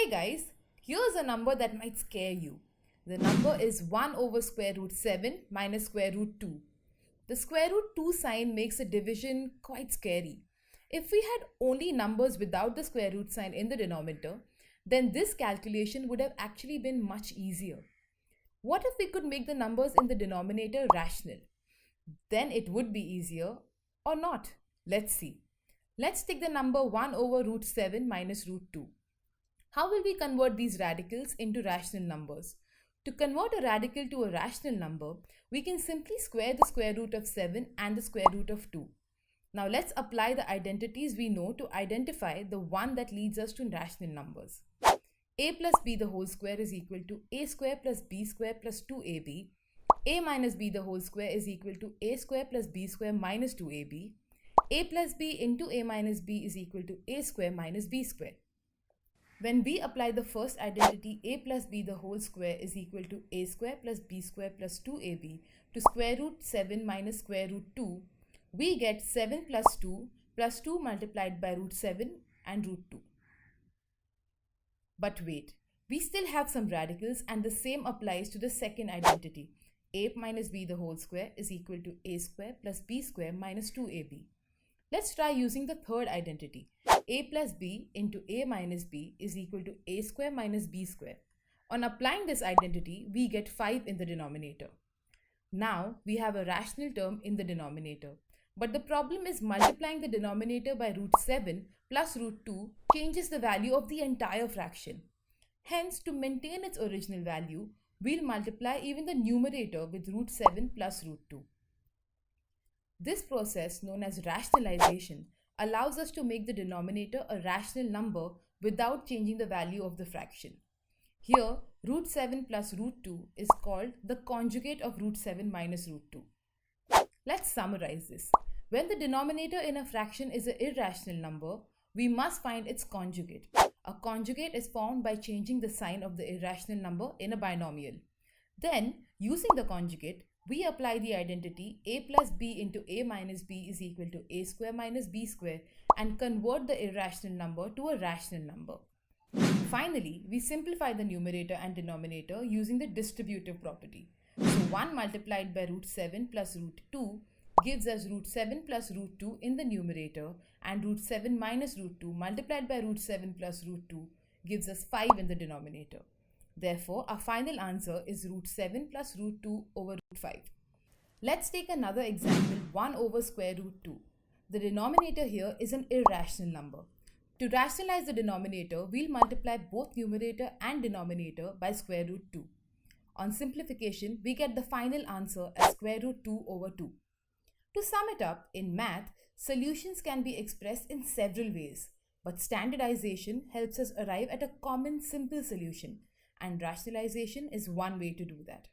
Hey guys, here's a number that might scare you. The number is 1 over square root 7 minus square root 2. The square root 2 sign makes a division quite scary. If we had only numbers without the square root sign in the denominator, then this calculation would have actually been much easier. What if we could make the numbers in the denominator rational? Then it would be easier or not. Let's see. Let's take the number 1 over root 7 minus root 2. How will we convert these radicals into rational numbers? To convert a radical to a rational number, we can simply square the square root of 7 and the square root of 2. Now let's apply the identities we know to identify the one that leads us to rational numbers. A plus b the whole square is equal to a square plus b square plus 2ab. A minus b the whole square is equal to a square plus b square minus 2ab. A plus b into a minus b is equal to a square minus b square. When we apply the first identity a plus b the whole square is equal to a square plus b square plus 2ab to square root 7 minus square root 2, we get 7 plus 2 multiplied by root 7 and root 2. But wait, we still have some radicals and the same applies to the second identity. A minus b the whole square is equal to a square plus b square minus 2ab. Let's try using the third identity. A plus b into a minus b is equal to a square minus b square. On applying this identity, we get 5 in the denominator. Now we have a rational term in the denominator. But the problem is multiplying the denominator by root 7 plus root 2 changes the value of the entire fraction. Hence, to maintain its original value, we'll multiply even the numerator with root 7 plus root 2. This process, known as rationalization, allows us to make the denominator a rational number without changing the value of the fraction. Here, root 7 plus root 2 is called the conjugate of root 7 minus root 2. Let's summarize this. When the denominator in a fraction is an irrational number, we must find its conjugate. A conjugate is formed by changing the sign of the irrational number in a binomial. Then, using the conjugate, we apply the identity a plus b into a minus b is equal to a square minus b square and convert the irrational number to a rational number. Finally, we simplify the numerator and denominator using the distributive property. So 1 multiplied by root 7 plus root 2 gives us root 7 plus root 2 in the numerator, and root 7 minus root 2 multiplied by root 7 plus root 2 gives us 5 in the denominator. Therefore, our final answer is root 7 plus root 2 over root 5. Let's take another example, 1 over square root 2. The denominator here is an irrational number. To rationalize the denominator, we'll multiply both numerator and denominator by square root 2. On simplification, we get the final answer as square root 2 over 2. To sum it up, in math, solutions can be expressed in several ways, but standardization helps us arrive at a common simple solution, and rationalization is one way to do that.